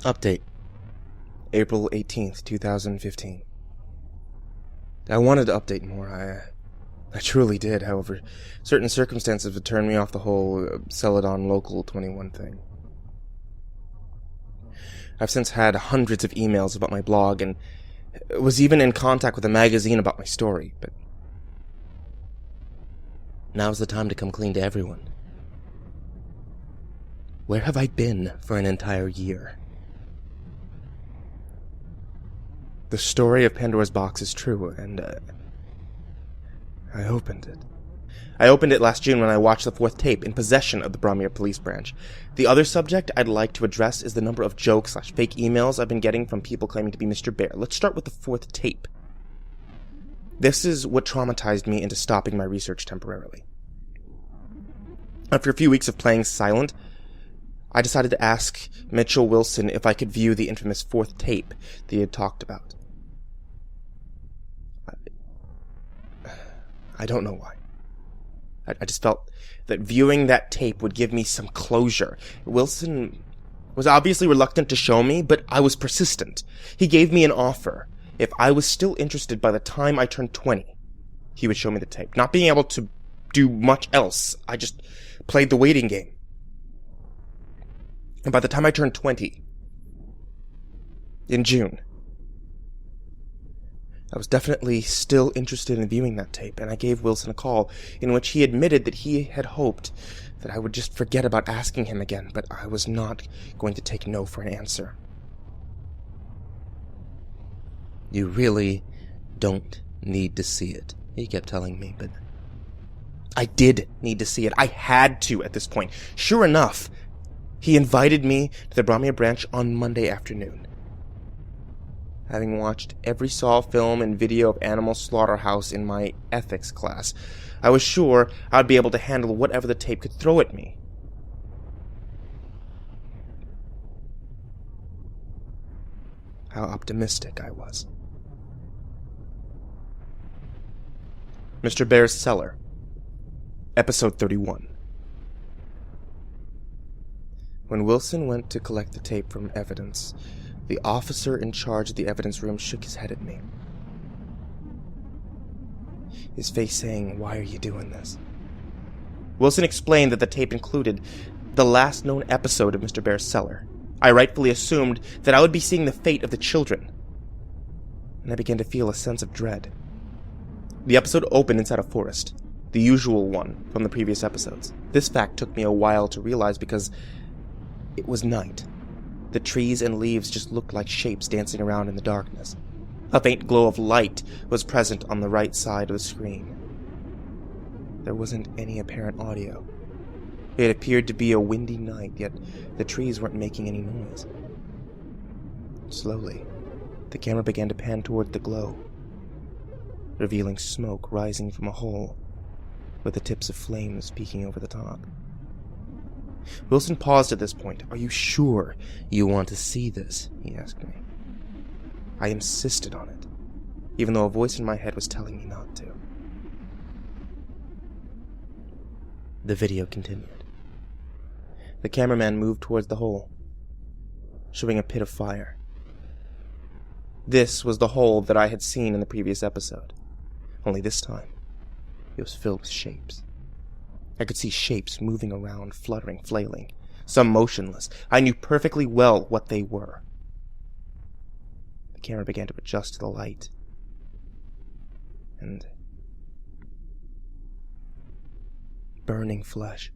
Update. April 18th, 2015. I wanted to update more. I truly did. However, certain circumstances would turn me off the whole Celadon Local 21 thing. I've since had hundreds of emails about my blog and was even in contact with a magazine about my story, but now's the time to come clean to everyone. Where have I been for an entire year? The story of Pandora's box is true, and I opened it. I opened it last June when I watched the fourth tape in possession of the Bromere Police Branch. The other subject I'd like to address is the number of jokes/fake emails I've been getting from people claiming to be Mr. Bear. Let's start with the fourth tape. This is what traumatized me into stopping my research temporarily. After a few weeks of playing silent, I decided to ask Mitchell Wilson if I could view the infamous fourth tape that he had talked about. I don't know why. I just felt that viewing that tape would give me some closure. Wilson was obviously reluctant to show me, but I was persistent. He gave me an offer. If I was still interested by the time I turned 20, he would show me the tape. Not being able to do much else, I just played the waiting game. And by the time I turned 20, in June, I was definitely still interested in viewing that tape, and I gave Wilson a call, in which he admitted that he had hoped that I would just forget about asking him again, but I was not going to take no for an answer. You really don't need to see it, he kept telling me, but I did need to see it. I had to at this point. Sure enough, he invited me to the Bromere branch on Monday afternoon. Having watched every Saw film and video of Animal Slaughterhouse in my ethics class, I was sure I would be able to handle whatever the tape could throw at me. How optimistic I was. Mr. Bear's Cellar, Episode 31. When Wilson went to collect the tape from evidence, the officer in charge of the evidence room shook his head at me, his face saying, "Why are you doing this?" Wilson explained that the tape included the last known episode of Mr. Bear's Cellar. I rightfully assumed that I would be seeing the fate of the children, and I began to feel a sense of dread. The episode opened inside a forest, the usual one from the previous episodes. This fact took me a while to realize because it was night. The trees and leaves just looked like shapes dancing around in the darkness. A faint glow of light was present on the right side of the screen. There wasn't any apparent audio. It appeared to be a windy night, yet the trees weren't making any noise. Slowly, the camera began to pan toward the glow, revealing smoke rising from a hole, with the tips of flames peeking over the top. Wilson paused at this point. "Are you sure you want to see this?" he asked me. I insisted on it, even though a voice in my head was telling me not to. The video continued. The cameraman moved towards the hole, showing a pit of fire. This was the hole that I had seen in the previous episode, only this time it was filled with shapes. I could see shapes moving around, fluttering, flailing, some motionless. I knew perfectly well what they were. The camera began to adjust to the light, and burning flesh.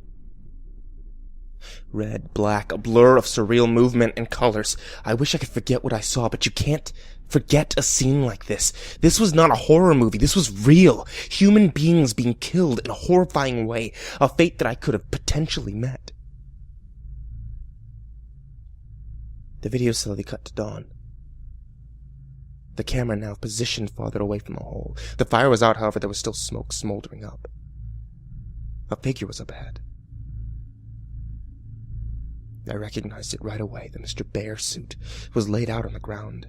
Red, black, a blur of surreal movement and colors. I wish I could forget what I saw, but you can't forget a scene like this. This was not a horror movie. This was real. Human beings being killed in a horrifying way. A fate that I could have potentially met. The video slowly cut to dawn. The camera now positioned farther away from the hole. The fire was out, however, there was still smoke smoldering up. A figure was up ahead. I recognized it right away. The Mr. Bear suit was laid out on the ground.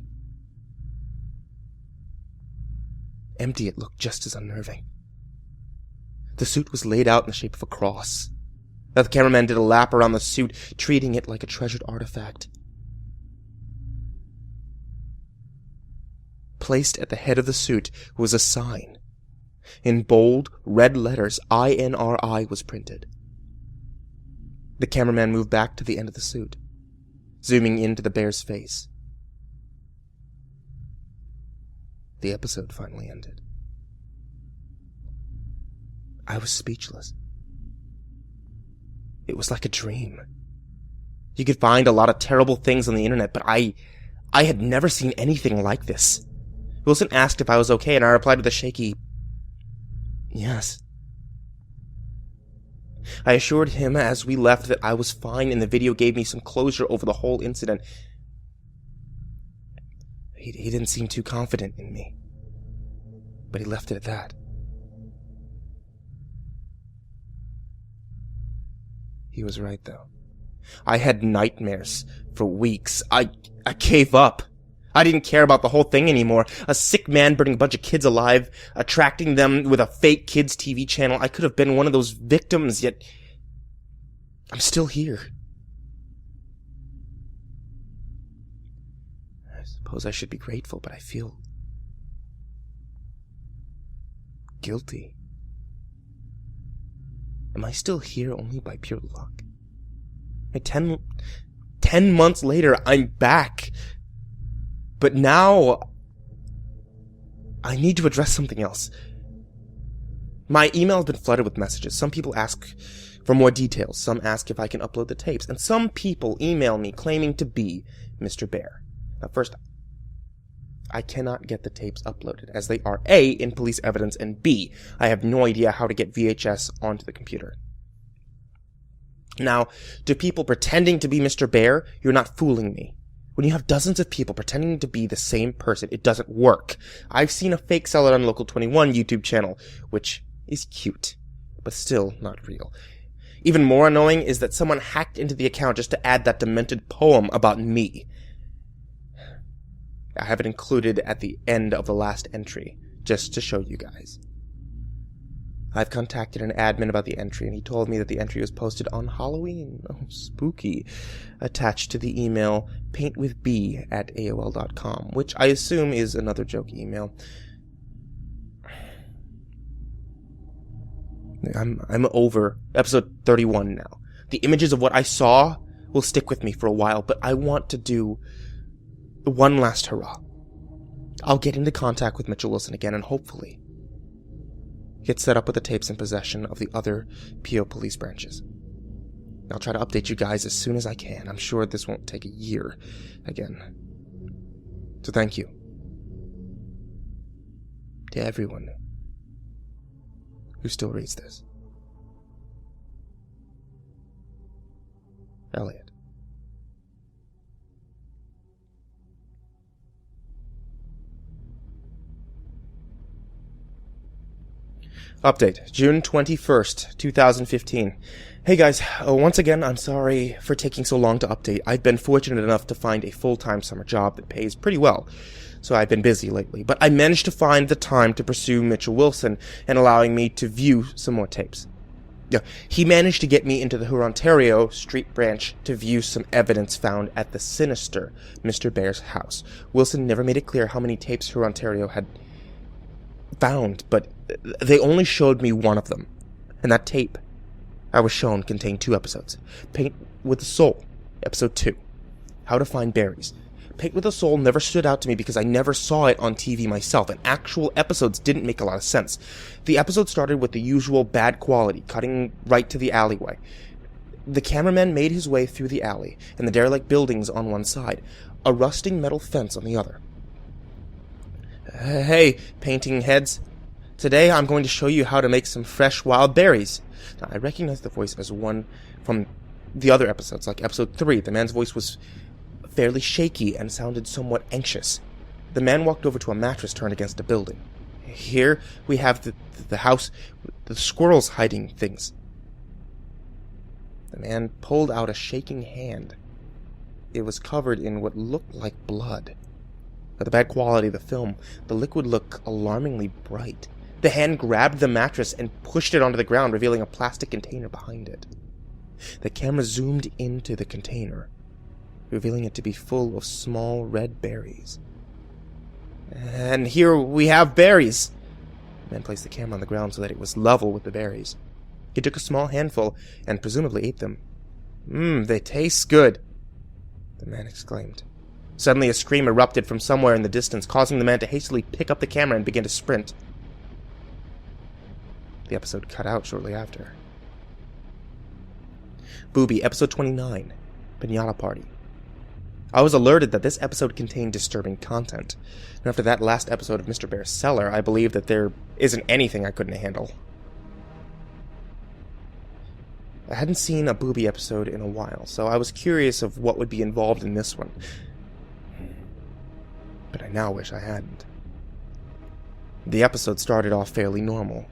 Empty, it looked just as unnerving. The suit was laid out in the shape of a cross. Now the cameraman did a lap around the suit, treating it like a treasured artifact. placed at the head of the suit was a sign. In bold, red letters, INRI was printed. The cameraman moved back to the end of the suit, zooming into the bear's face. The episode finally ended. I was speechless. It was like a dream. You could find a lot of terrible things on the internet, but I had never seen anything like this. Wilson asked if I was okay, and I replied with a shaky, yes. I assured him as we left that I was fine, and the video gave me some closure over the whole incident. He didn't seem too confident in me, but he left it at that. He was right, though. I had nightmares for weeks. I gave up. I didn't care about the whole thing anymore. A sick man burning a bunch of kids alive, attracting them with a fake kids TV channel. I could have been one of those victims, yet I'm still here. I suppose I should be grateful, but I feel guilty. Am I still here only by pure luck? 10 months later, I'm back. But now, I need to address something else. My email has been flooded with messages. Some people ask for more details. Some ask if I can upload the tapes. And some people email me claiming to be Mr. Bear. Now, first, I cannot get the tapes uploaded, as they are A, in police evidence, and B, I have no idea how to get VHS onto the computer. Now, to people pretending to be Mr. Bear, you're not fooling me. When you have dozens of people pretending to be the same person, it doesn't work. I've seen a fake seller on Local 21 YouTube channel, which is cute, but still not real. Even more annoying is that someone hacked into the account just to add that demented poem about me. I have it included at the end of the last entry, just to show you guys. I've contacted an admin about the entry, and he told me that the entry was posted on Halloween. Oh, spooky. Attached to the email, paintwithb@aol.com, which I assume is another joke email. I'm over episode 31 now. The images of what I saw will stick with me for a while, but I want to do one last hurrah. I'll get into contact with Mitchell Wilson again, and hopefully get set up with the tapes in possession of the other PO police branches. I'll try to update you guys as soon as I can. I'm sure this won't take a year again. So thank you to everyone who still reads this. Elliot. Update, June 21st, 2015. Hey guys, once again, I'm sorry for taking so long to update. I've been fortunate enough to find a full-time summer job that pays pretty well, so I've been busy lately. But I managed to find the time to pursue Mitchell Wilson and allowing me to view some more tapes. He managed to get me into the Ontario Street branch to view some evidence found at the sinister Mr. Bear's house. Wilson never made it clear how many tapes Ontario had found, but they only showed me one of them. And that tape I was shown contained 2 episodes. Paint with the Soul, episode 2. How to Find Berries. Paint with the Soul never stood out to me because I never saw it on TV myself, and actual episodes didn't make a lot of sense. The episode started with the usual bad quality, cutting right to the alleyway. The cameraman made his way through the alley, and the derelict buildings on one side, a rusting metal fence on the other. Hey, painting heads. Today I'm going to show you how to make some fresh wild berries. Now, I recognize the voice as one from the other episodes, like episode 3. The man's voice was fairly shaky and sounded somewhat anxious. The man walked over to a mattress turned against a building. Here we have the house with the squirrels hiding things. The man pulled out a shaking hand. It was covered in what looked like blood. By the bad quality of the film, the liquid looked alarmingly bright. The hand grabbed the mattress and pushed it onto the ground, revealing a plastic container behind it. The camera zoomed into the container, revealing it to be full of small red berries. And here we have berries. The man placed the camera on the ground so that it was level with the berries. He took a small handful and presumably ate them. They taste good, the man exclaimed. Suddenly a scream erupted from somewhere in the distance, causing the man to hastily pick up the camera and begin to sprint. The episode cut out shortly after. Booby, episode 29, Pinata Party. I was alerted that this episode contained disturbing content, and after that last episode of Mr. Bear's Cellar, I believe that there isn't anything I couldn't handle. I hadn't seen a Booby episode in a while, so I was curious of what would be involved in this one. But I now wish I hadn't. The episode started off fairly normal.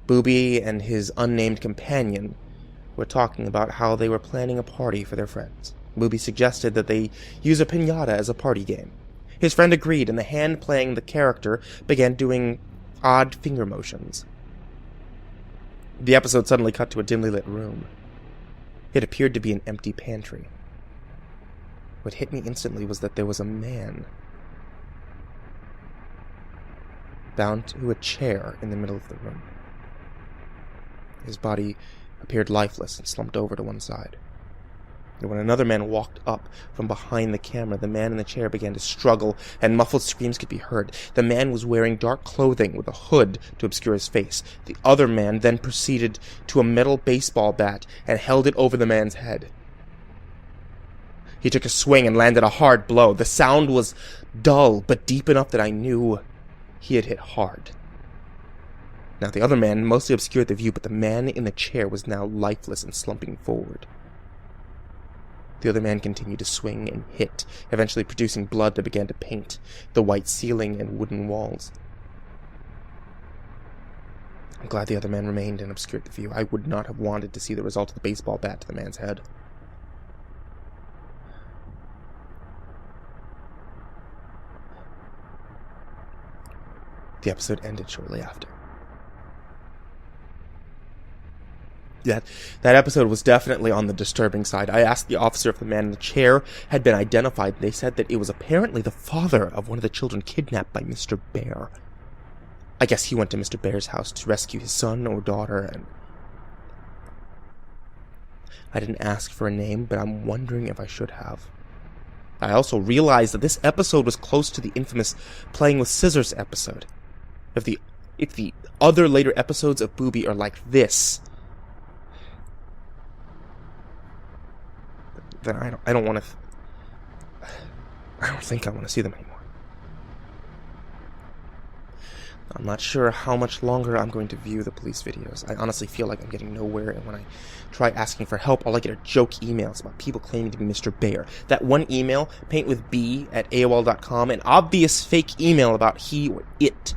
Booby and his unnamed companion were talking about how they were planning a party for their friends. Booby suggested that they use a piñata as a party game. His friend agreed, and the hand playing the character began doing odd finger motions. The episode suddenly cut to a dimly lit room. It appeared to be an empty pantry. What hit me instantly was that there was a man bound to a chair in the middle of the room. His body appeared lifeless and slumped over to one side. And when another man walked up from behind the camera, the man in the chair began to struggle, and muffled screams could be heard. The man was wearing dark clothing with a hood to obscure his face. The other man then proceeded to a metal baseball bat and held it over the man's head. He took a swing and landed a hard blow. The sound was dull, but deep enough that I knew he had hit hard. Now, the other man mostly obscured the view, but the man in the chair was now lifeless and slumping forward. The other man continued to swing and hit, eventually producing blood that began to paint the white ceiling and wooden walls. I'm glad the other man remained and obscured the view. I would not have wanted to see the result of the baseball bat to the man's head. The episode ended shortly after. That episode was definitely on the disturbing side. I asked the officer if the man in the chair had been identified. They said that it was apparently the father of one of the children kidnapped by Mr. Bear. I guess he went to Mr. Bear's house to rescue his son or daughter, and I didn't ask for a name, but I'm wondering if I should have. I also realized that this episode was close to the infamous Playing with Scissors episode. If the other later episodes of Booby are like this, then I don't want to. I don't think I want to see them anymore. I'm not sure how much longer I'm going to view the police videos. I honestly feel like I'm getting nowhere, and when I try asking for help, all I get are joke emails about people claiming to be Mr. Bear. That one email, paintwithb@aol.com, an obvious fake email about he or it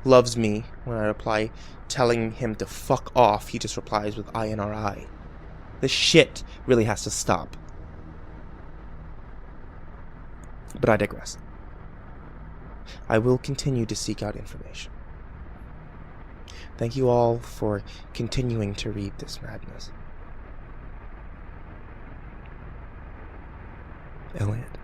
loves me. When I reply telling him to fuck off, he just replies with INRI. This shit really has to stop. But I digress. I will continue to seek out information. Thank you all for continuing to read this madness. Elliot.